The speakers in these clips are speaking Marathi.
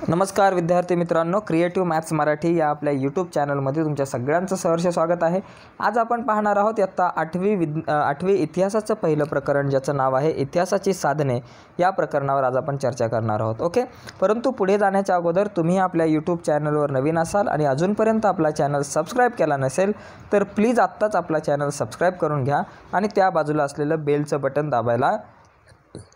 नमस्कार विद्यार्थी मित्रांनो, क्रिएटिव्ह मॅथ्स मराठी या आपल्या यूट्यूब चॅनलमध्ये तुमच्या सगळ्यांचं सहर्ष स्वागत आहे। आज आपण पाहणार आहोत इयत्ता 8वी इतिहासाचं पहिलं प्रकरण ज्याचं नाव आहे इतिहासाची साधने। या प्रकरणावर आज आपण चर्चा करणार आहोत। ओके, परंतु पुढे जाण्याच्या अगोदर तुम्ही आपल्या यूट्यूब चॅनलवर नवीन असाल आणि अजूनपर्यंत आपला चॅनल सबस्क्राइब केला नसेल तर प्लीज आत्ताच आपला चॅनल सबस्क्राइब करून घ्या आणि त्या बाजूला असलेलं बेलचं बटन दाबायला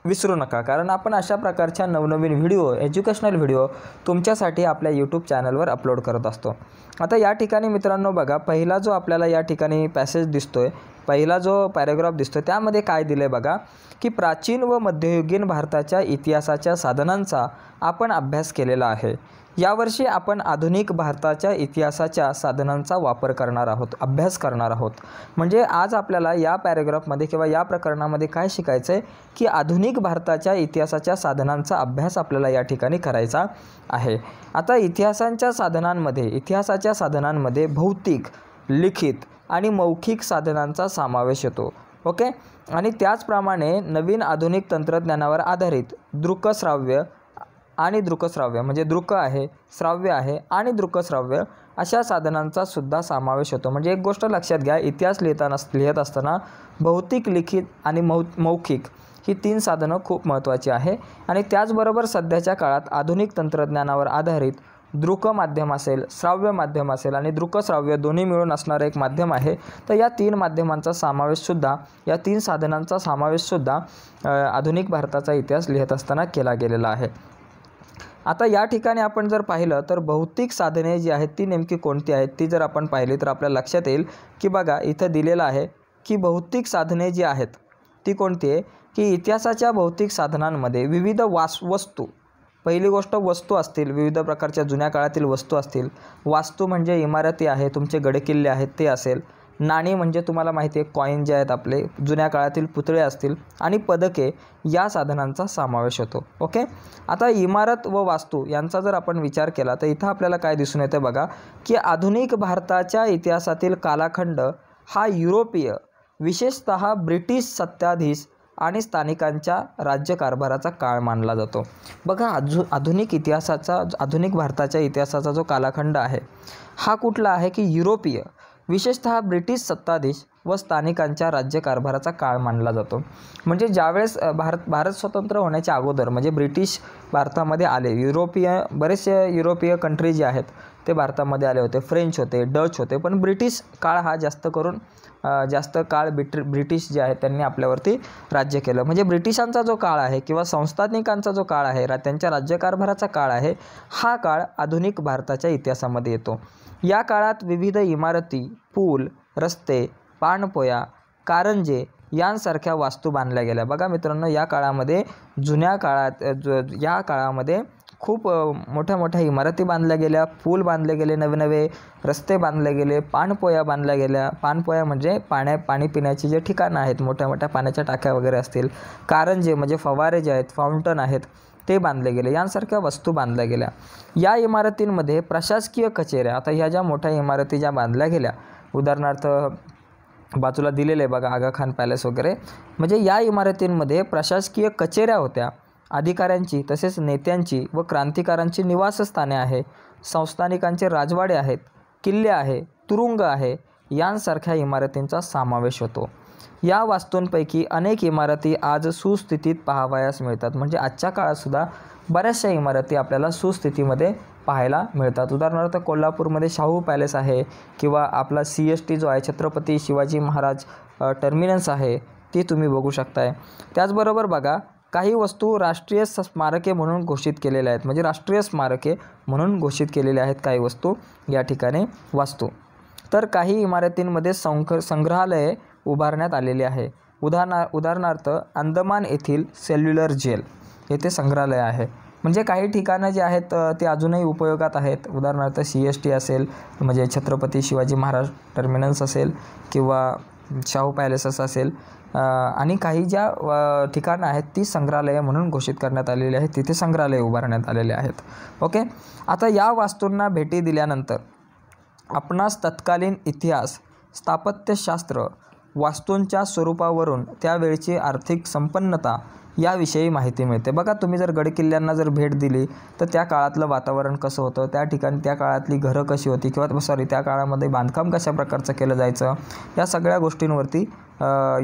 विसरू नका, कारण आपण अशा प्रकारच्या नवनवीन व्हिडिओ, एज्युकेशनल व्हिडिओ तुमच्यासाठी आपल्या यूट्यूब चॅनलवर अपलोड करत असतो। आता या ठिकाणी मित्रांनो बघा, पहिला जो आपल्याला या ठिकाणी पॅसेज दिसतोय, पहिला जो पॅराग्राफ दिसतोय त्यामध्ये काय दिले बघा की प्राचीन व मध्ययुगीन भारताच्या इतिहासाच्या साधनांचा आपण अभ्यास केलेला आहे। यावर्षी आपण आधुनिक भारताच्या इतिहासाच्या साधनांचा वापर करणार आहोत, अभ्यास करणार आहोत। म्हणजे आज आपल्याला या पॅराग्राफमध्ये किंवा या प्रकरणामध्ये काय शिकायचं आहे की आधुनिक भारताच्या इतिहासाच्या साधनांचा अभ्यास आपल्याला या ठिकाणी करायचा आहे। आता इतिहासाच्या साधनांमध्ये भौतिक, लिखित आणि मौखिक साधनांचा समावेश होतो। ओके, आणि त्याचप्रमाणे नवीन आधुनिक तंत्रज्ञानावर आधारित दृकश्राव्य आणि दृकश्राव्य म्हणजे दृक आहे, श्राव्य आहे आणि दृकश्राव्य अशा साधनांचा सुद्धा समावेश होतो। म्हणजे एक गोष्ट लक्षात घ्या, इतिहास लिहित असताना भौतिक, लिखित आणि मौखिक ही 3 साधनं खूप महत्त्वाची आहे। आणि त्याचबरोबर सध्याच्या काळात आधुनिक तंत्रज्ञानावर आधारित दृक माध्यम असेल, श्राव्य माध्यम असेल आणि दृकश्राव्य दोन्ही मिळून असणारं एक माध्यम आहे। तर या 3 माध्यमांचा समावेशसुद्धा, या 3 साधनांचा समावेशसुद्धा आधुनिक भारताचा इतिहास लिहित असताना केला गेलेला आहे। आता या ठिकाणी आपण जर पाहिलं तर भौतिक साधने जी आहेत ती नेमकी कोणती आहेत ती जर आपण पाहिली तर आपल्याला लक्षात येईल की बघा इथं दिलेलं आहे की भौतिक साधने जी आहेत ती कोणती आहे की इतिहासाच्या भौतिक साधनांमध्ये विविध वस्तू, पहिली गोष्ट वस्तू असतील, विविध प्रकारच्या जुन्या काळातील वस्तू असतील। वास्तू म्हणजे इमारती आहे, तुमचे गडकिल्ले आहेत ते असेल। नाणी म्हणजे तुम्हाला माहिती आहे कॉईन जे आहेत आपले, जुन्या काळातील पुतळे असतील आणि पदके या साधनांचा समावेश होतो। ओके, आता इमारत व वास्तू यांचा जर आपण विचार केला तर इथं आपल्याला काय दिसून येते बघा की आधुनिक भारताच्या इतिहासातील कालखंड हा युरोपीय, विशेषतः ब्रिटिश सत्ताधीश आणि स्थानिकांच्या राज्यकारभाराचा काळ मानला जातो। बघा आधुनिक भारताच्या इतिहासाचा जो कालखंड आहे हा कुठला आहे की युरोपीय, विशेषतः ब्रिटिश सत्ताधीश व स्थानिकांच्या राज्यकारभाराचा काळ मानला जातो। म्हणजे ज्यावेळेस भारत स्वतंत्र होण्याच्या अगोदर म्हणजे ब्रिटिश भारतामध्ये आले, बरेचसे युरोपीय कंट्री जे आहेत ते भारतामध्ये आले होते, फ्रेंच होते, डच होते, पण ब्रिटिश काळ हा जास्त काळ ब्रिटिश जे आहेत त्यांनी आपल्यावरती राज्य केलं। म्हणजे ब्रिटिशांचा जो काळ आहे किंवा संस्थानिकांचा जो काळ आहे, त्यांच्या राज्यकारभाराचा काळ आहे, हा काळ आधुनिक भारताच्या इतिहासामध्ये येतो। या काळात विविध इमारती, पूल, रस्ते, पाणपोया, कारंजे यांसारख्या वास्तू बांधल्या गेल्या। बघा मित्रांनो, या काळामध्ये खूप मोठ्या मोठ्या इमारती बांधल्या गेल्या, पूल बांधले गेले, नवे रस्ते बांधले गेले, पाणपोया बांधल्या गेल्या। पाणपोया म्हणजे पाणी पिण्याची जे ठिकाणं आहेत, मोठ्या मोठ्या पाण्याच्या टाक्या वगैरे असतील। कारंजे म्हणजे फवारे जे आहेत, फाउंटन आहेत ते बांधले गेले, यांसारख्या वस्तू बांधल्या गेल्या। या इमारतींमध्ये प्रशासकीय कचेऱ्या, आता ह्या ज्या मोठ्या इमारती ज्या बांधल्या गेल्या, उदाहरणार्थ बाजूला दिलेले आहे बघा आगा खान पॅलेस वगैरे, म्हणजे या इमारतींमध्ये प्रशासकीय कचेऱ्या होत्या, अधिकाऱ्यांची तसेच नेत्यांची व क्रांतिकारांची निवासस्थाने आहे, संस्थानिकांचे राजवाडे आहेत, किल्ले आहे, तुरुंग आहे, यांसारख्या इमारतींचा समावेश होतो। या वास्तूंपैकी अनेक इमारती आज सुस्थितीत पाहावयास मिळतात। म्हणजे आजच्या काळातसुद्धा बऱ्याचशा इमारती आपल्याला सुस्थितीमध्ये पाहायला मिळतात। उदाहरणार्थ कोल्हापूरमध्ये शाहू पॅलेस आहे किंवा आपला CST जो आहे छत्रपती शिवाजी महाराज टर्मिनस आहे ते तुम्ही बघू शकताय। त्याचबरोबर बघा काही वस्तू राष्ट्रीय स्मारके म्हणून घोषित केलेल्या आहेत, म्हणजे राष्ट्रीय स्मारके म्हणून घोषित केलेल्या आहेत काही वस्तू या ठिकाणी वास्तू। तर काही इमारतींमध्ये संग्रहालये उभारण्यात आलेली आहे। उदाहरणार्थ अंदमान येथील सेल्युलर जेल येथे संग्रहालय आहे। म्हणजे काही ठिकाणं जे आहेत ते अजूनही उपयोगात आहेत। उदाहरणार्थ CST असेल म्हणजे छत्रपती शिवाजी महाराज टर्मिनस असेल किंवा शाहू पॅलेसेस असेल, आणि काही ज्या ठिकाणं आहेत ती संग्रहालये म्हणून घोषित करण्यात आलेली आहेत, तिथे संग्रहालय उभारण्यात आलेले आहेत। ओके, आता या वास्तूंना भेटी दिल्यानंतर आपणास तत्कालीन इतिहास, स्थापत्यशास्त्र, वास्तूंच्या स्वरूपावरून त्यावेळची आर्थिक संपन्नता याविषयी माहिती मिळते. बघा, तुम्ही जर गडकिल्ल्यांना जर भेट दिली तर त्या काळातलं वातावरण कसं होतं, त्या ठिकाणी त्या काळातली घरं कशी होती किंवा त्या काळामध्ये बांधकाम कशा प्रकारचं केलं जायचं, या सगळ्या गोष्टींवरती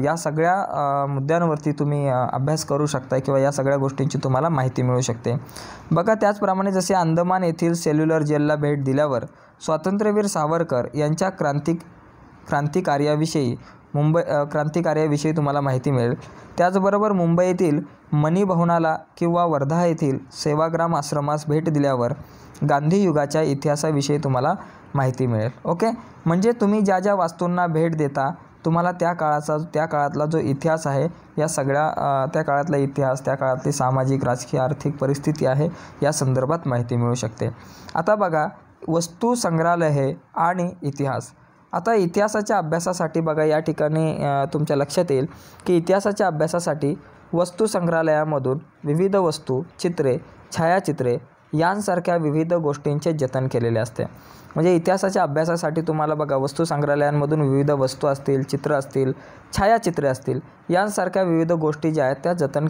या सगळ्या मुद्द्यांवरती तुम्ही अभ्यास करू शकता किंवा या सगळ्या गोष्टींची तुम्हाला माहिती मिळू शकते. बघा, त्याचप्रमाणे जसे अंदमान येथील सेल्युलर जेलला भेट दिल्यावर स्वातंत्र्यवीर सावरकर यांच्या क्रांतिकार्याविषयी तुम्हाला माहिती मिळेल. त्याचबरोबर मुंबईतील मनी भवनाला किंवा वर्धा येथील सेवाग्राम आश्रमास भेट दिल्यावर गांधी युगाच्या इतिहासाविषयी तुम्हाला माहिती मिळेल. ओके, म्हणजे तुम्ही ज्या ज्या वास्तूंना भेट देता तुम्हाला त्या काळातला जो इतिहास आहे, या सगळ्या त्या काळातला इतिहास, त्या काळातली सामाजिक, राजकीय, आर्थिक परिस्थिती आहे, या संदर्भात माहिती मिळू शकते. आता बघा, वस्तू संग्रहालय आणि इतिहास. आता इतिहासाच्या अभ्यासासाठी बघा, या ठिकाणी तुमच्या लक्षात येईल की इतिहासाच्या अभ्यासासाठी वस्तू संग्रहालयामधून विविध वस्तू, चित्रे, छायाचित्रे यांसारख्या विविध गोष्टींचे जतन केलेले असते. म्हणजे इतिहासाच्या अभ्यासासाठी तुम्हाला बघा, वस्तू संग्रहालयांमधून विविध वस्तू असतील, चित्र असतील, छायाचित्रे असतील, यांसारख्या विविध गोष्टी ज्या आहेत त्या जतन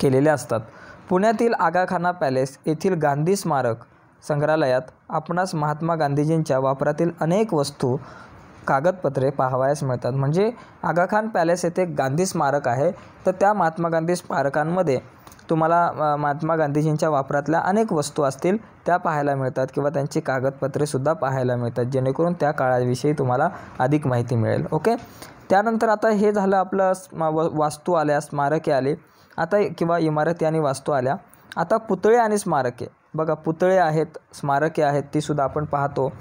केलेल्या असतात. पुण्यातील आगाखाना पॅलेस येथील गांधी स्मारक संग्रहालयात आपणास महात्मा गांधीजींच्या वापरातील अनेक वस्तू, कागदपत्रे पाहावयास मिळतात. म्हणजे आगाखान पॅलेस येथे गांधी स्मारक आहे, तर त्या महात्मा गांधी स्मारकांमध्ये तुम्हाला महात्मा गांधीजींच्या वापरातल्या अनेक वस्तू असतील त्या पाहायला मिळतात किंवा त्यांची कागदपत्रेसुद्धा पाहायला मिळतात, जेणेकरून त्या काळाविषयी तुम्हाला अधिक माहिती मिळेल. ओके, त्यानंतर आता हे झालं आपलं वास्तू आल्या, स्मारके आली, आता किंवा इमारती आणि वास्तू आल्या. आता पुतळे आणि स्मारके. बघा, पुतळे आहेत, स्मारके आहेत, तीसुद्धा आपण पाहतो.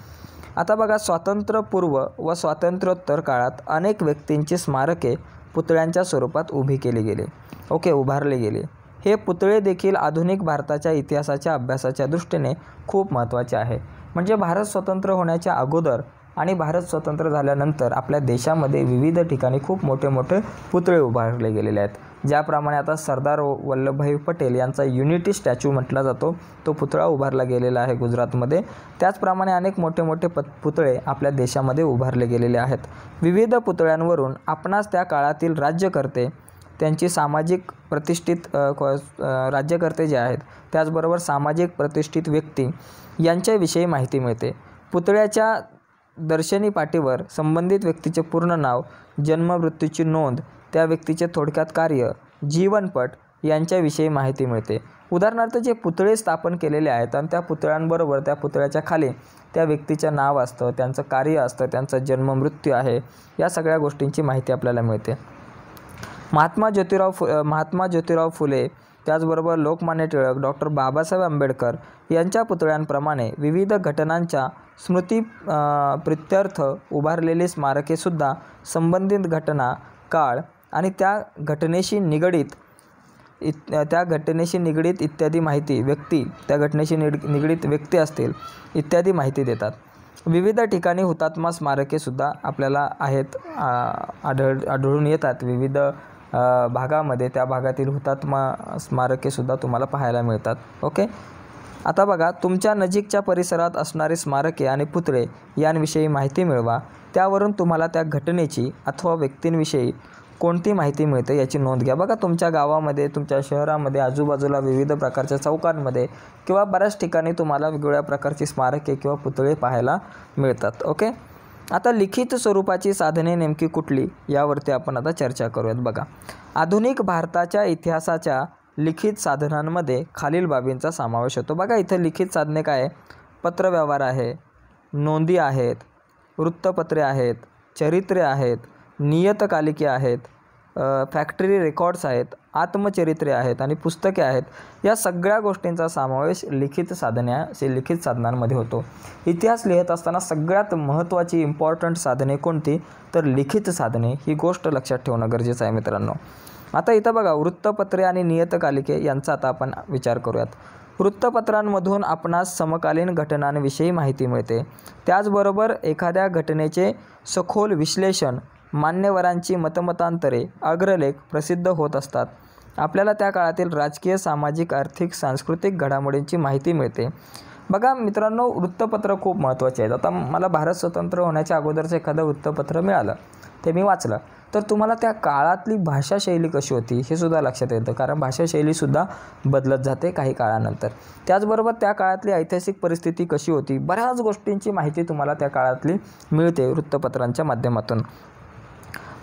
आता बघा, स्वातंत्र्यपूर्व व स्वातंत्र्योत्तर काळात अनेक व्यक्तींची स्मारके पुतळ्यांच्या स्वरूपात उभारले गेले. हे पुतळे देखील आधुनिक भारताच्या इतिहासाच्या अभ्यासाच्या दृष्टीने खूप महत्त्वाचे आहे. म्हणजे भारत स्वतंत्र होण्याच्या अगोदर आणि भारत स्वतंत्र झाल्यानंतर आपल्या देशामध्ये विविध ठिकाणी खूप मोठे मोठे पुतळे उभारले गेलेले आहेत. ज्याप्रमाणे आता सरदार वल्लभभाई पटेल यांचा युनिटी स्टॅच्यू म्हटला जातो, तो पुतळा उभारला गेलेला आहे गुजरातमध्ये. त्याचप्रमाणे अनेक मोठे मोठे पुतळे आपल्या देशामध्ये उभारले गेलेले आहेत. विविध पुतळ्यांवरून आपणास त्या काळातील राज्यकर्ते, त्यांची सामाजिक प्रतिष्ठित राज्यकर्ते जे आहेत, त्याचबरोबर सामाजिक प्रतिष्ठित व्यक्ती यांच्याविषयी माहिती मिळते. पुतळ्याच्या दर्शनी पाटीवर संबंधित व्यक्तीचे पूर्ण नाव, जन्म, मृत्यूची नोंद, त्या व्यक्तीचे थोडक्यात कार्य, जीवनपट यांच्याविषयी माहिती मिळते. उदाहरणार्थ, जे पुतळे स्थापन केलेले आहेत आणि त्या पुतळ्यांबरोबर त्या पुतळ्याच्या खाली त्या व्यक्तीचं नाव असतं, त्यांचं कार्य असतं, त्यांचा जन्म, मृत्यू आहे, या सगळ्या गोष्टींची माहिती आपल्याला मिळते. महात्मा ज्योतिराव फुले, त्याचबरोबर लोकमान्य टिळक, डॉक्टर बाबासाहेब आंबेडकर यांच्या पुतळ्यांप्रमाणे विविध घटनांच्या स्मृती प्रित्यर्थ उभारलेली स्मारकेसुद्धा संबंधित घटना, काळ आणि त्या घटनेशी निगडीत इत्यादी माहिती, व्यक्ती, त्या घटनेशी निगडीत व्यक्ती असतील इत्यादी माहिती देतात. विविध ठिकाणी हुतात्मा स्मारकेसुद्धा आपल्याला आहेत, आढळून येतात. विविध भागामध्ये त्या भागातील हुतात्मा स्मारकेसुद्धा तुम्हाला पाहायला मिळतात. ओके, आता बघा, तुमच्या नजीकच्या परिसरात असणारी स्मारके आणि पुतळे यांविषयी माहिती मिळवा. त्यावरून तुम्हाला त्या घटनेची अथवा व्यक्तींविषयी कोणती माहिती मिळते याची नोंद घ्या. बघा, तुमच्या गावामध्ये, तुमच्या शहरामध्ये, आजूबाजूला विविध प्रकारच्या चौकांमध्ये किंवा बऱ्याच ठिकाणी तुम्हाला वेगवेगळ्या प्रकारची स्मारके किंवा पुतळे पाहायला मिळतात. ओके, आता लिखित स्वरूपाची साधने नेमकी कुठली यावरती आपण आता चर्चा करूयात. बघा, आधुनिक भारताच्या इतिहासाच्या लिखित साधनांमध्ये खालील बाबींचा समावेश होतो. बघा, इथं लिखित साधने काय आहे? पत्रव्यवहार आहे, नोंदी आहेत, वृत्तपत्रे आहेत, चरित्रे आहेत, नियतकालिके आहेत, फॅक्टरी रेकॉर्ड्स आहेत, आत्मचरित्रे आहेत आणि पुस्तके आहेत. या सगळ्या गोष्टींचा समावेश लिखित साधनांमध्ये होतो. इतिहास लिहित असताना सगळ्यात महत्त्वाची इम्पॉर्टंट साधने कोणती? तर लिखित साधने. ही गोष्ट लक्षात ठेवणं गरजेचं आहे मित्रांनो. आता इथं बघा, वृत्तपत्रे आणि नियतकालिके यांचा आता आपण विचार करूयात. वृत्तपत्रांमधून आपणास समकालीन घटनांविषयी माहिती मिळते. त्याचबरोबर एखाद्या घटनेचे सखोल विश्लेषण, मान्यवरांची मतमतांतरे, अग्रलेख प्रसिद्ध होत असतात. आपल्याला त्या काळातील राजकीय, सामाजिक, आर्थिक, सांस्कृतिक घडामोडींची माहिती मिळते. बघा मित्रांनो, वृत्तपत्र खूप महत्त्वाचे आहेत. आता मला भारत स्वतंत्र होण्याच्या अगोदरचं एखादं वृत्तपत्र मिळालं, ते मी वाचलं, तर तुम्हाला त्या काळातली भाषाशैली कशी होती हे सुद्धा लक्षात येतं, कारण भाषाशैलीसुद्धा बदलत जाते काही काळानंतर. त्याचबरोबर त्या काळातली ऐतिहासिक परिस्थिती कशी होती, बऱ्याच गोष्टींची माहिती तुम्हाला त्या काळातली मिळते वृत्तपत्रांच्या माध्यमातून.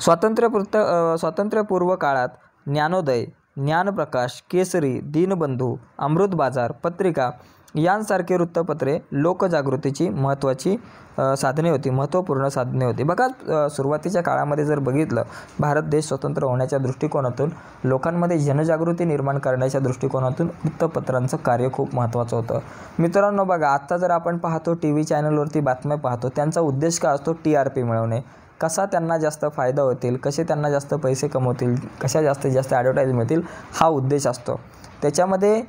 स्वातंत्र्यपूर्व काळात ज्ञानोदय, ज्ञानप्रकाश, केसरी, दीनबंधू, अमृत बाजार, पत्रिका यांसारखे वृत्तपत्रे लोकजागृतीची महत्त्वाची साधने होती, महत्त्वपूर्ण साधने होती. बघा, सुरुवातीच्या काळामध्ये जर बघितलं, भारत देश स्वतंत्र होण्याच्या दृष्टिकोनातून, लोकांमध्ये जनजागृती निर्माण करण्याच्या दृष्टिकोनातून वृत्तपत्रांचं कार्य खूप महत्त्वाचं होतं. मित्रांनो बघा, आत्ता जर आपण पाहतो टी व्ही चॅनलवरती बातम्या पाहतो, त्यांचा उद्देश काय असतो? TRP मिळवणे. कसा त्यांना जास्त फायदा होतील, कसे त्यांना जास्त पैसे कमवतील, कशा जास्तीत जास्त ॲडव्हर्टाईज मिळतील, हा उद्देश असतो. त्याच्यामध्ये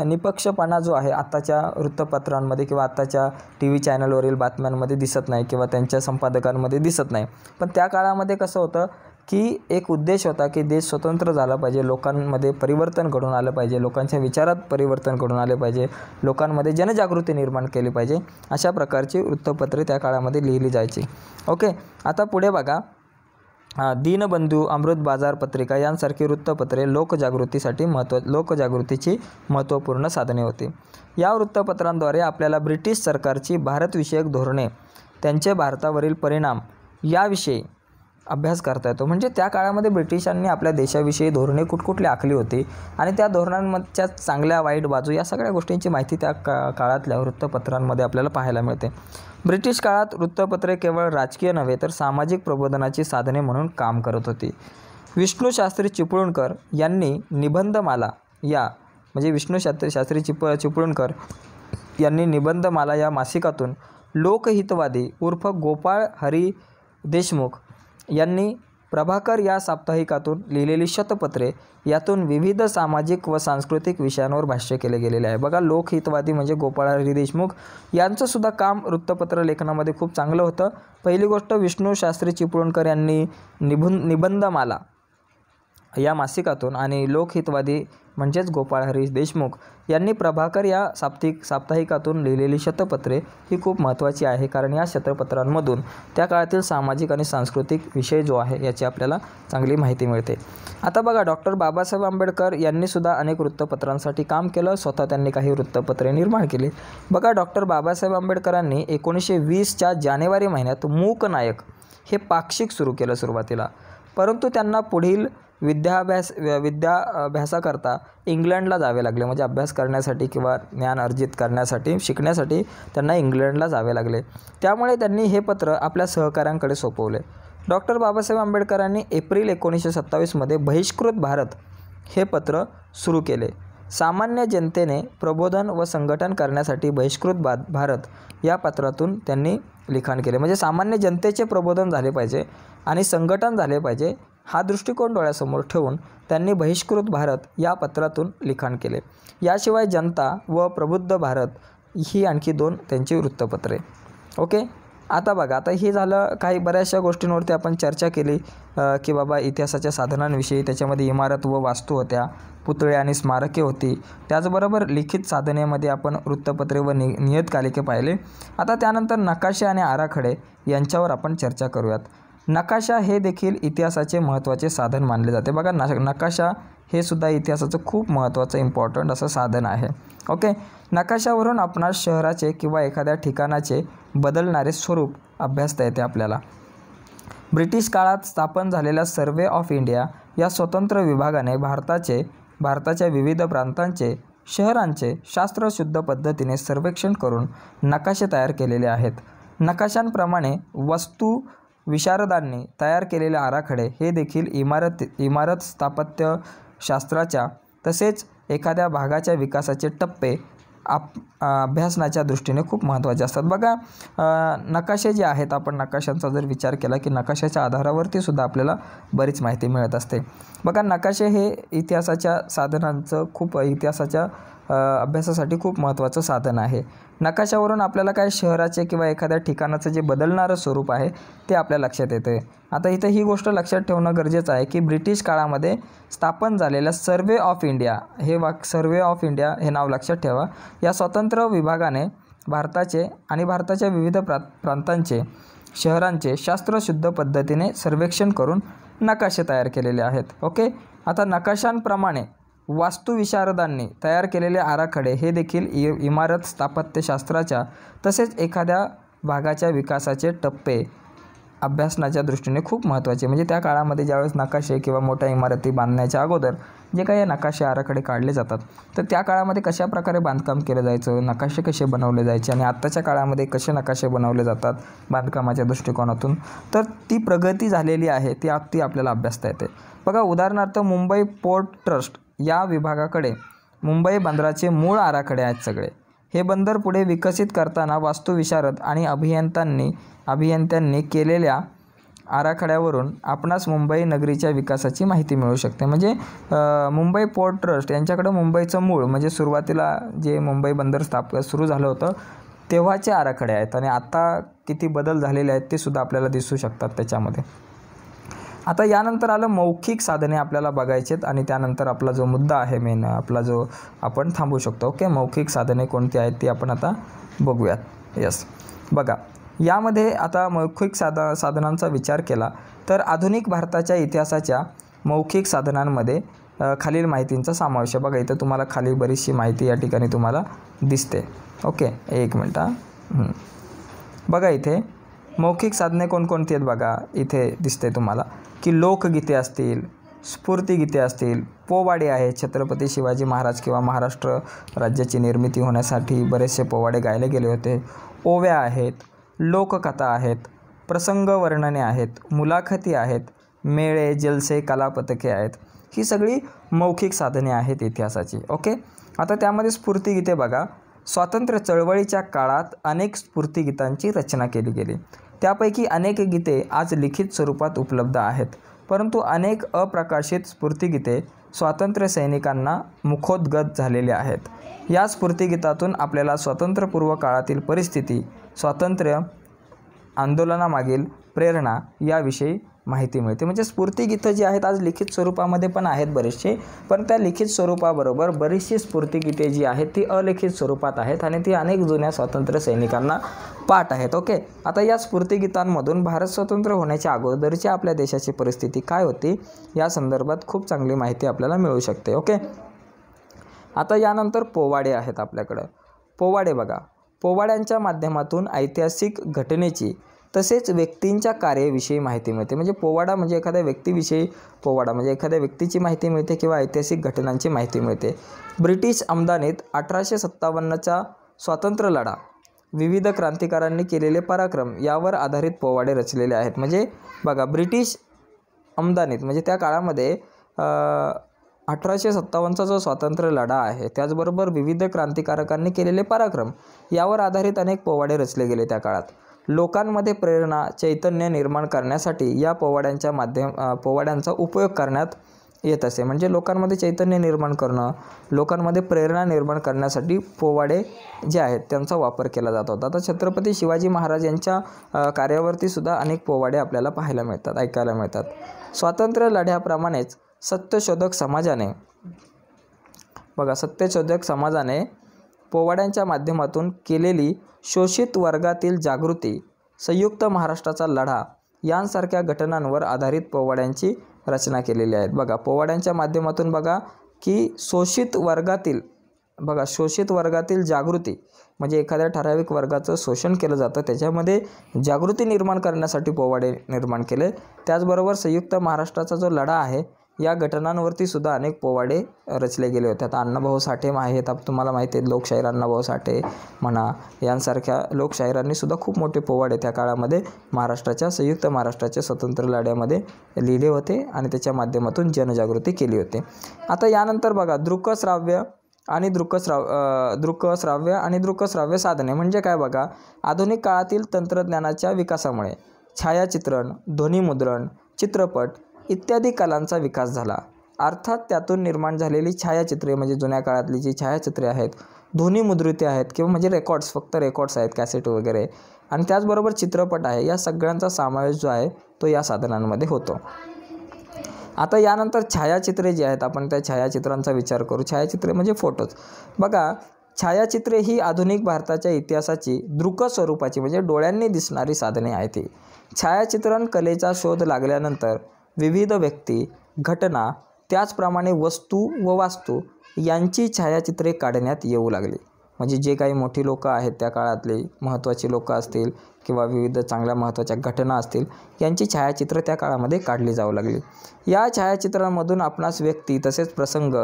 निपक्षपणा जो आहे आत्ताच्या वृत्तपत्रांमध्ये किंवा आत्ताच्या टी व्ही चॅनलवरील बातम्यांमध्ये दिसत नाही किंवा त्यांच्या संपादकांमध्ये दिसत नाही. पण त्या काळामध्ये कसं होतं की एक उद्देश होता की देश स्वतंत्र झाला पाहिजे, लोकांमध्ये परिवर्तन घडून आलं पाहिजे, लोकांच्या विचारात परिवर्तन घडून आले पाहिजे, लोकांमध्ये जनजागृती निर्माण केली पाहिजे. अशा प्रकारची वृत्तपत्रे त्या काळामध्ये लिहिली जायची. ओके, आता पुढे बघा, दीनबंधू, अमृत बाजार, पत्रिका यांसारखी वृत्तपत्रे लोकजागृतीची महत्त्वपूर्ण साधने होती. या वृत्तपत्रांद्वारे आपल्याला ब्रिटिश सरकारची भारतविषयक धोरणे, त्यांचे भारतावरील परिणाम याविषयी अभ्यास करता येतो. म्हणजे त्या काळामध्ये ब्रिटिशांनी आपल्या देशाविषयी धोरणे कुठकुठली आखली होती आणि त्या धोरणांमधच्या चांगल्या वाईट बाजू या सगळ्या गोष्टींची माहिती त्या काळातल्या वृत्तपत्रांमध्ये आपल्याला पाहायला मिळते. ब्रिटिश काळात वृत्तपत्रे केवळ राजकीय नव्हे तर सामाजिक प्रबोधनाची साधने म्हणून काम करत होती. विष्णूशास्त्री चिपळूणकर यांनी निबंधमाला विष्णूशास्त्री चिपळूणकर यांनी निबंधमाला या मासिकातून लोकहितवादी उर्फ गोपाळ हरी देशमुख यांनी प्रभाकर या साप्ताहिकातून लिहिलेली शतपत्रे, यातून विविध सामाजिक व सांस्कृतिक विषयांवर भाष्य केले गेलेले आहे. बघा, लोकहितवादी म्हणजे गोपाळ हरी देशमुख यांचंसुद्धा काम वृत्तपत्र लेखनामध्ये खूप चांगलं होतं. पहिली गोष्ट, विष्णूशास्त्री चिपळूणकर यांनी निबंधमाला या मासिकातून आणि लोकहितवादी म्हणजेच गोपाळ हरी देशमुख यांनी प्रभाकर या साप्ताहिकातून लिहिलेली शतपत्रे ही खूप महत्त्वाची आहे, कारण या शतपत्रांमधून त्या काळातील सामाजिक आणि सांस्कृतिक विषय जो आहे याची आपल्याला चांगली माहिती मिळते. आता बघा, डॉक्टर बाबासाहेब आंबेडकर यांनीसुद्धा अनेक वृत्तपत्रांसाठी काम केलं, स्वतः त्यांनी काही वृत्तपत्रे निर्माण केली. बघा, डॉक्टर बाबासाहेब आंबेडकरांनी 1920च्या जानेवारी महिन्यात मूक नायक हे पाक्षिक सुरू केलं सुरुवातीला, परंतु त्यांना पुढील विद्याभ्यासाकरता इंग्लंडला जावे लागले. म्हणजे अभ्यास करण्यासाठी किंवा ज्ञान अर्जित करण्यासाठी, शिकण्यासाठी त्यांना इंग्लंडला जावे लागले. त्यामुळे त्यांनी हे पत्र आपल्या सहकाऱ्यांकडे सोपवले. डॉक्टर बाबासाहेब आंबेडकरांनी एप्रिल 1927मध्ये बहिष्कृत भारत हे पत्र सुरू केले. सामान्य जनतेने प्रबोधन व संघटन करण्यासाठी बहिष्कृत भारत या पत्रातून त्यांनी लिखाण केले. म्हणजे सामान्य जनतेचे प्रबोधन झाले पाहिजे आणि संघटन झाले पाहिजे हा दृष्टिकोन डोळ्यासमोर ठेवून त्यांनी बहिष्कृत भारत या पत्रातून लिखाण केले. याशिवाय जनता व प्रबुद्ध भारत ही आणखी 2 त्यांची वृत्तपत्रे. ओके, आता बघा, आता हे झालं, काही बऱ्याचशा गोष्टींवरती आपण चर्चा केली की बाबा इतिहासाच्या साधनांविषयी. त्याच्यामध्ये इमारत व वास्तू होत्या, पुतळे आणि स्मारके होती. त्याचबरोबर लिखित साधनेमध्ये आपण वृत्तपत्रे व नियतकालिके पाहिले. आता त्यानंतर नकाशे आणि आराखडे यांच्यावर आपण चर्चा करूयात. नकाशा हे देखील इतिहासाचे महत्त्वाचे साधन मानले जाते. बघा, नकाशा हे सुद्धा इतिहासाचं खूप महत्त्वाचं इम्पॉर्टंट असं साधन आहे. ओके, नकाशावरून आपणास शहराचे किंवा एखाद्या ठिकाणाचे बदलणारे स्वरूप अभ्यासता येते आपल्याला. ब्रिटिश काळात स्थापन झालेल्या सर्वे ऑफ इंडिया या स्वतंत्र विभागाने भारताच्या विविध प्रांतांचे, शहरांचे शास्त्रशुद्ध पद्धतीने सर्वेक्षण करून नकाशे तयार केलेले आहेत. नकाशांप्रमाणे वस्तू विशारदांनी तयार केलेले आराखडे हे देखील इमारत स्थापत्य शास्त्राच्या तसेच एखाद्या भागाच्या विकासाचे टप्पे अभ्यासनाच्या दृष्टीने खूप महत्त्वाचे असतात. बघा, नकाशे जे आहेत, आपण नकाशांचा जर विचार केला की नकाशाच्या आधारावरती सुद्धा आपल्याला बरीच माहिती मिळत असते. बघा, नकाशे हे इतिहासाच्या अभ्यासासाठी खूप महत्त्वाचं साधन आहे. नकाशावरून आपल्याला काय शहराचे किंवा एखाद्या ठिकाणाचं जे बदलणारं स्वरूप आहे ते आपल्या लक्षात येते. आता इथं ही गोष्ट लक्षात ठेवणं गरजेचं आहे की ब्रिटिश काळामध्ये स्थापन झालेल्या सर्वे ऑफ इंडिया हे नाव लक्षात ठेवा. या स्वतंत्र विभागाने भारताच्या विविध प्रांतांचे शहरांचे शास्त्रशुद्ध पद्धतीने सर्वेक्षण करून नकाशे तयार केलेले आहेत. ओके. आता नकाशांप्रमाणे वास्तुविशारदांनी तयार केलेले आराखडे हे देखील इमारत स्थापत्यशास्त्राच्या तसेच एखाद्या भागाच्या विकासाचे टप्पे अभ्यासनाच्या दृष्टीने खूप महत्त्वाचे. म्हणजे त्या काळामध्ये ज्यावेळेस नकाशे किंवा मोठ्या इमारती बांधण्याच्या अगोदर जे काही नकाशे आराखडे काढले जातात तर त्या काळामध्ये कशा प्रकारे बांधकाम केलं जायचं, नकाशे कसे बनवले जायचे आणि आत्ताच्या काळामध्ये कसे नकाशे बनवले जातात बांधकामाच्या दृष्टिकोनातून, तर ती प्रगती झालेली आहे ती आपल्याला अभ्यासता येते. बघा, उदाहरणार्थ मुंबई पोर्ट ट्रस्ट या विभागाकडे मुंबई बंदराचे मूळ आराखडे आहेत सगळे. हे बंदर पुढे विकसित करताना वास्तुविशारद आणि अभियंत्यांनी केलेल्या आराखड्यावरून आपणास मुंबई नगरीच्या विकासाची माहिती मिळू शकते. म्हणजे मुंबई पोर्ट ट्रस्ट यांच्याकडं मुंबईचं मूळ म्हणजे सुरुवातीला जे मुंबई बंदर सुरू झालं होतं तेव्हाचे आराखडे आहेत आणि आता किती बदल झालेले आहेत ते सुद्धा आपल्याला दिसू शकतात त्याच्यामध्ये. आता यानंतर आलं मौखिक साधने आपल्याला बघायचेत आणि त्यानंतर आपला जो मुद्दा आहे मेन आपला जो आपण थांबू शकतो. ओके. मौखिक साधने कोणती आहेत ती आपण आता बघूयात. यस. बघा, यामध्ये आता मौखिक साधनांचा विचार केला तर आधुनिक भारताच्या इतिहासाच्या मौखिक साधनांमध्ये खालील माहितींचा समावेश आहे. बघा, इथं तुम्हाला खाली बरीचशी माहिती या ठिकाणी तुम्हाला दिसते. ओके. एक मिनटं. बघा, इथे मौखिक साधने कोणकोणती आहेत बघा इथे दिसते तुम्हाला की लोकगीते असतील, स्फूर्तिगीते असतील, पोवाडे आहेत. छत्रपती शिवाजी महाराज किंवा महाराष्ट्र राज्याची निर्मिती होण्यासाठी बरेचसे पोवाडे गायले गेले होते. ओव्या आहेत, लोककथा आहेत, प्रसंग वर्णने आहेत, मुलाखती आहेत, मेळे, जलसे, कलापथके आहेत. ही सगळी मौखिक साधने आहेत इतिहासाची. ओके. आता त्यामध्ये स्फूर्तिगीते बघा, स्वातंत्र्य चळवळीच्या काळात अनेक स्फूर्तिगीतांची रचना केली गेली. त्यापैकी अनेक गीते आज लिखित स्वरूपात उपलब्ध आहेत, परंतु अनेक अप्रकाशित स्फूर्तिगीते स्वातंत्र्य सैनिकांना मुखोद्गत झालेले आहेत. या स्फूर्तिगीतातून आपल्याला स्वातंत्र्यपूर्व काळातील परिस्थिती, स्वातंत्र्य आंदोलनामागील प्रेरणा याविषयी माहिती मिळते. म्हणजे स्फूर्तिगीतं जी आहेत आज लिखित स्वरूपामध्ये पण आहेत बरेचसे, पण त्या लिखित स्वरूपाबरोबर बरीचशी स्फूर्तिगीते जी आहेत ती अलिखित स्वरूपात आहेत आणि ती अनेक जुन्या स्वातंत्र्य सैनिकांना पाठ आहेत. ओके. आता या स्फूर्तिगीतांमधून भारत स्वतंत्र होण्याच्या अगोदरची आपल्या देशाची परिस्थिती काय होती या संदर्भात खूप चांगली माहिती आपल्याला मिळू शकते. ओके. आता यानंतर पोवाडे आहेत आपल्याकडं. पोवाडे बघा, पोवाड्यांच्या माध्यमातून ऐतिहासिक घटनेची तसेच व्यक्तींच्या कार्याविषयी माहिती मिळते. म्हणजे पोवाडा म्हणजे एखाद्या व्यक्तीविषयी पोवाडा म्हणजे एखाद्या व्यक्तीची माहिती मिळते किंवा ऐतिहासिक घटनांची माहिती मिळते. ब्रिटिश आमदानीत 1857चा स्वातंत्र्य लढा, विविध क्रांतिकारांनी केलेले पराक्रम यावर आधारित पोवाडे रचलेले आहेत. म्हणजे बघा, ब्रिटिश आमदानीत म्हणजे त्या काळामध्ये 1857चा जो स्वातंत्र्य लढा आहे त्याचबरोबर विविध क्रांतिकारकांनी केलेले पराक्रम यावर आधारित अनेक पोवाडे रचले गेले त्या काळात. लोकांमध्ये प्रेरणा, चैतन्य निर्माण करण्यासाठी या पोवाड्यांचा उपयोग करण्यात येत असे. म्हणजे लोकांमध्ये चैतन्य निर्माण करणं, लोकांमध्ये प्रेरणा निर्माण करण्यासाठी पोवाडे जे आहेत त्यांचा वापर केला जात होता. आता छत्रपती शिवाजी महाराज यांच्या कार्यावरती सुद्धा अनेक पोवाडे आपल्याला पाहायला मिळतात, ऐकायला मिळतात. स्वातंत्र्य लढ्याप्रमाणेच सत्यशोधक समाजाने पोवाड्यांच्या माध्यमातून केलेली शोषित वर्गातील जागृती, संयुक्त महाराष्ट्राचा लढा यांसारख्या घटनांवर आधारित पोवाड्यांची रचना केलेली आहे. बघा, पोवाड्यांच्या माध्यमातून बघा की शोषित वर्गातील जागृती म्हणजे एखाद्या ठराविक वर्गाचं शोषण केलं जातं त्याच्यामध्ये जागृती निर्माण करण्यासाठी पोवाडे निर्माण केले. त्याचबरोबर संयुक्त महाराष्ट्राचा जो लढा आहे या घटनांवरती सुद्धा अनेक पोवाडे रचले गेले होते. आता अण्णाभाऊ साठे आहेत, तुम्हाला माहिती आहे, लोकशाहीर अण्णाभाऊ साठे म्हणा यांसारख्या लोकशाहीरांनी सुद्धा खूप मोठे पोवाडे त्या काळामध्ये संयुक्त महाराष्ट्राच्या स्वतंत्र लढ्यामध्ये लिहिले होते आणि त्याच्या माध्यमातून जनजागृती केली होती. आता यानंतर बघा, दृकश्राव्य आणि दृकश्राव्य साधने म्हणजे काय बघा, आधुनिक काळातील तंत्रज्ञानाच्या विकासामुळे छायाचित्रण, ध्वनिमुद्रण, चित्रपट इत्यादी कलांचा विकास झाला. अर्थात त्यातून निर्माण झालेली छायाचित्रे म्हणजे जुन्या काळातली जी छायाचित्रे आहेत, ध्वनिमुद्रिते आहेत किंवा म्हणजे फक्त रेकॉर्ड्स आहेत, कॅसेट वगैरे, आणि त्याचबरोबर चित्रपट आहे, या सगळ्यांचा समावेश जो आहे तो या साधनांमध्ये होतो. आता यानंतर छायाचित्रे जी आहेत आपण त्या छायाचित्रांचा विचार करू. छायाचित्रे म्हणजे फोटोज. बघा, छायाचित्रे ही आधुनिक भारताच्या इतिहासाची दृक स्वरूपाची म्हणजे डोळ्यांनी दिसणारी साधने आहेत. छायाचित्रण कलेचा शोध लागल्यानंतर विविध व्यक्ती, घटना, त्याचप्रमाणे वस्तू व वास्तू यांची छायाचित्रे काढण्यात येऊ लागली. म्हणजे जे काही मोठी लोकं आहेत त्या काळातली महत्त्वाची लोकं असतील किंवा विविध चांगल्या महत्त्वाच्या घटना असतील यांची छायाचित्र त्या काळामध्ये काढली जाऊ लागली. या छायाचित्रांमधून आपणास व्यक्ती तसेच प्रसंग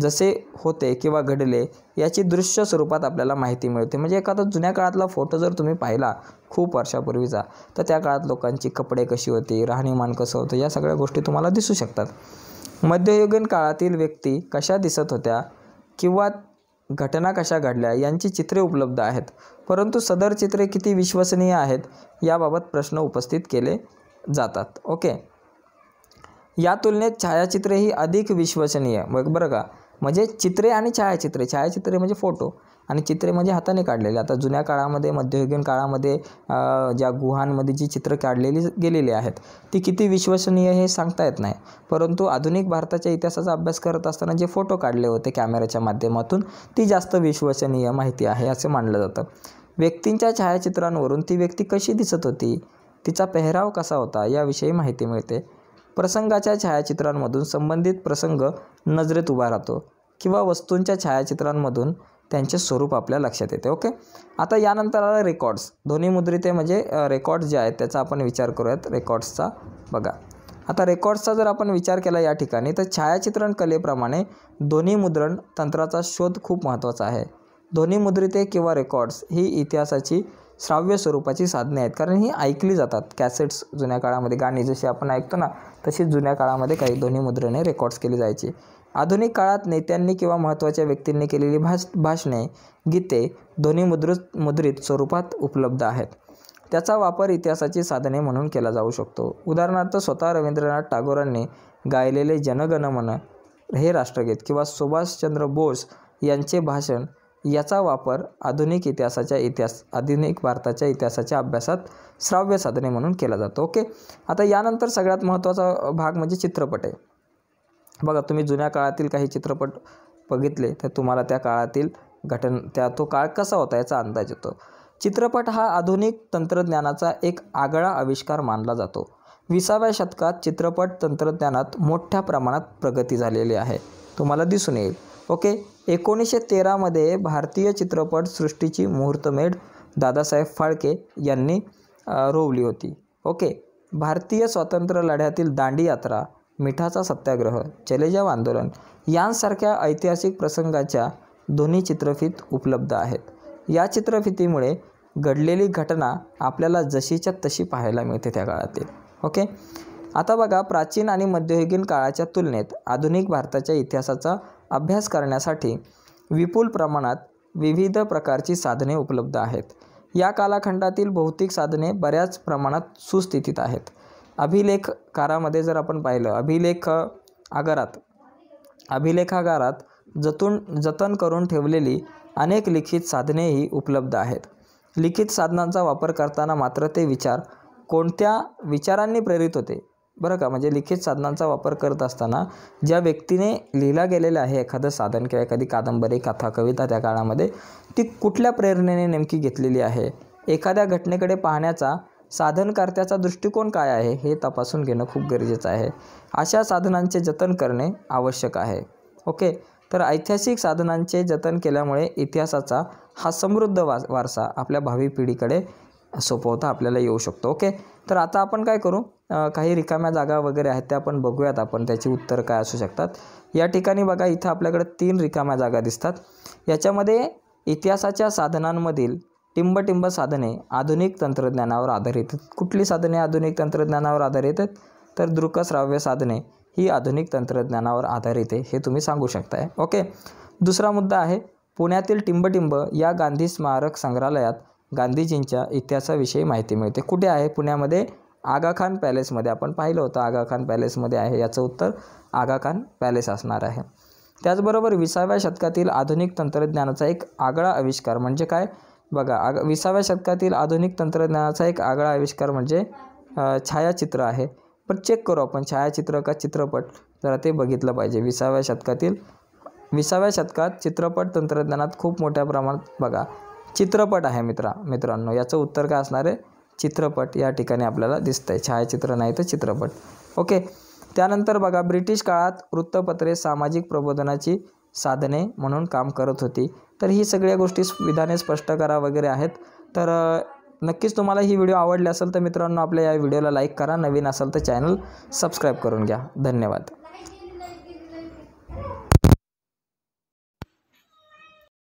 जसे होते किंवा घडले याची दृश्य स्वरूपात आपल्याला माहिती मिळते. म्हणजे एखादा जुन्या काळातला फोटो जर तुम्ही पाहिला खूप वर्षापूर्वीचा तर त्या काळात लोकांची कपडे कशी होती, राहणीमान कसं होतं, या सगळ्या गोष्टी तुम्हाला दिसू शकतात. मध्ययुगीन काळातील व्यक्ती कशा दिसत होत्या किंवा घटना कशा घडल्या यांची चित्रे उपलब्ध आहेत. परंतु सदर चित्रे किती विश्वसनीय आहेत याबाबत प्रश्न उपस्थित केले जातात. ओके, या तुलनेत छायाचित्रे ही अधिक विश्वसनीय बरं का. म्हणजे चित्रे आणि छायाचित्रे, छायाचित्रे म्हणजे फोटो आणि चित्रे म्हणजे हाताने काढलेले. आता जुन्या काळामध्ये मध्ययुगीन काळामध्ये ज्या गुहांमध्ये जी चित्र काढलेली गेलेली आहेत ती किती विश्वसनीय हे सांगता येत नाही. परंतु आधुनिक भारताच्या इतिहासाचा अभ्यास करत असताना जे फोटो काढले होते कॅमेऱ्याच्या माध्यमातून ती जास्त विश्वसनीय माहिती आहे असे मानलं जातं. व्यक्तींच्या छायाचित्रांवरून ती व्यक्ती कशी दिसत होती, तिचा पेहराव कसा होता याविषयी माहिती मिळते. प्रसंगाच्या छायाचित्रांमधून संबंधित प्रसंग नजरेत उभा राहतो किंवा वस्तूंच्या छायाचित्रांमधून त्यांचे स्वरूप आपल्या लक्षात येते. ओके, आता यानंतर आला रेकॉर्ड्स. ध्वनिमुद्रिते म्हणजे रेकॉर्ड्स जे आहेत त्याचा आपण विचार करूयात रेकॉर्ड्सचा. बघा, आता रेकॉर्ड्सचा जर आपण विचार केला या ठिकाणी तर छायाचित्रण कलेप्रमाणे ध्वनिमुद्रण तंत्राचा शोध खूप महत्त्वाचा आहे. ध्वनिमुद्रिते किंवा रेकॉर्ड्स ही इतिहासाची श्राव्य स्वरूपाची साधने आहेत, कारण ही ऐकली जातात. कॅसेट्स जुन्या काळामध्ये गाणी जशी आपण ऐकतो ना तशीच जुन्या काळामध्ये काही ध्वनिमुद्रणे रेकॉर्ड्स केली जायची. आधुनिक काळात नेत्यांनी किंवा महत्त्वाच्या व्यक्तींनी केलेली भाषणे, गीते ध्वनिमुद्रित स्वरूपात उपलब्ध आहेत. त्याचा वापर इतिहासाची साधने म्हणून केला जाऊ शकतो. उदाहरणार्थ स्वतः रवींद्रनाथ टागोरांनी गायलेले जनगणमन हे राष्ट्रगीत किंवा सुभाषचंद्र बोस यांचे भाषण याचा वापर आधुनिक भारताच्या इतिहासाच्या अभ्यासात श्राव्य साधने म्हणून केला जातो. ओके, आता यानंतर सगळ्यात महत्त्वाचा भाग म्हणजे चित्रपट आहे. बघा, तुम्ही जुन्या काळातील काही चित्रपट बघितले तर तुम्हाला त्या काळातील तो काळ कसा होता याचा अंदाज येतो. चित्रपट हा आधुनिक तंत्रज्ञानाचा एक आगळा आविष्कार मानला जातो. 20व्या शतकात चित्रपट तंत्रज्ञानात मोठ्या प्रमाणात प्रगती झालेली आहे, तुम्हाला दिसून येईल. ओके, 1913मध्ये भारतीय चित्रपट सृष्टीची मुहूर्तमेढ दादासाहेब फाळके यांनी रोवली होती. ओके, भारतीय स्वातंत्र्य लढ्यातील दांडी यात्रा, मिठाचा सत्याग्रह, चले जाव आंदोलन यांसारख्या ऐतिहासिक प्रसंगाच्या ध्वनी चित्रफित उपलब्ध आहेत. या चित्रफितीमुळे घडलेली घटना आपल्याला जशीच्या तशी पाहायला मिळते त्या काळातील. ओके, आता बघा, प्राचीन आणि मध्ययुगीन काळाच्या तुलनेत आधुनिक भारताच्या इतिहासाचा अभ्यास करण्यासाठी विपुल प्रमाणात विविध प्रकारची साधने उपलब्ध आहेत. या कालखंडातील भौतिक साधने बऱ्याच प्रमाणात सुस्थितीत आहेत. अभिलेखकारामध्ये जर आपण पाहिलं, अभिलेखागारात जतन करून ठेवलेली अनेक लिखित साधनेही उपलब्ध आहेत. लिखित साधनांचा वापर करताना मात्र ते विचार कोणत्या विचारांनी प्रेरित होते बरं का. म्हणजे लिखित साधनांचा वापर करत असताना ज्या व्यक्तीने लिहिला गेलेलं आहे एखादं साधन किंवा एखादी कादंबरी, कथा, कविता त्या काळामध्ये ती कुठल्या प्रेरणेने नेमकी घेतलेली आहे, एखाद्या घटनेकडे पाहण्याचा साधनकर्त्याचा दृष्टिकोन काय आहे हे तपासून घेणं खूप गरजेचं आहे. अशा साधनांचे जतन करणे आवश्यक आहे. ओके, तर ऐतिहासिक साधनांचे जतन केल्यामुळे इतिहासाचा हा समृद्ध वारसा आपल्या भावी पिढीकडे सोपवता आपल्याला येऊ शकतो. ओके, तर आता आपण काय करू, काही रिकाम्या जागा वगैरे आहेत त्या आपण बघूयात, आपण त्याची उत्तर काय असू शकतात. या ठिकाणी बघा, इथं आपल्याकडे 3 रिकाम्या जागा दिसतात. याच्यामध्ये इतिहासाच्या साधनांमधील टिंबटिंब साधने आधुनिक तंत्रज्ञानावर आधारित आहेत. कुठली साधने आधुनिक तंत्रज्ञानावर आधारित आहेत, तर दृकश्राव्य साधने ही आधुनिक तंत्रज्ञानावर आधारित आहे हे तुम्ही सांगू शकताय. ओके, दुसरा मुद्दा आहे, पुण्यातील टिंबटिंब या गांधी स्मारक संग्रहालयात गांधीजींच्या इतिहासाविषयी माहिती मिळते. कुठे आहे, पुण्यामध्ये आगा खान पॅलेसमध्ये. आपण पाहिलं होतं आगा खान पॅलेसमध्ये आहे, याचं उत्तर आगा खान पॅलेस असणार आहे. त्याचबरोबर 20व्या शतकातील आधुनिक तंत्रज्ञानाचा एक आगळा आविष्कार म्हणजे काय बघा, 20व्या शतकातील आधुनिक तंत्रज्ञानाचा एक आगळा आविष्कार म्हणजे छायाचित्र आहे. पण चेक करू आपण छायाचित्र का चित्रपट, जरा ते बघितलं पाहिजे. 20व्या शतकातील 20व्या शतकात चित्रपट तंत्रज्ञानात खूप मोठ्या प्रमाणात बघा चित्रपट आहे मित्रांनो, याचं उत्तर काय असणार आहे? चित्रपट या ठिकाणी आपल्याला दिसतंय, छायाचित्र नाही तर चित्रपट. ओके. त्यानंतर बघा ब्रिटिश काळात वृत्तपत्रे सामाजिक प्रबोधनाची साधने म्हणून काम करत होती. तर ही सगळ्या गोष्टी विधाने स्पष्ट करा वगैरे आहेत. तर नक्कीच तुम्हाला ही व्हिडिओ आवडली असेल तर मित्रांनो आपल्या या व्हिडिओला लाईक करा, नवीन असेल तर चॅनल सबस्क्राईब करून घ्या. धन्यवाद.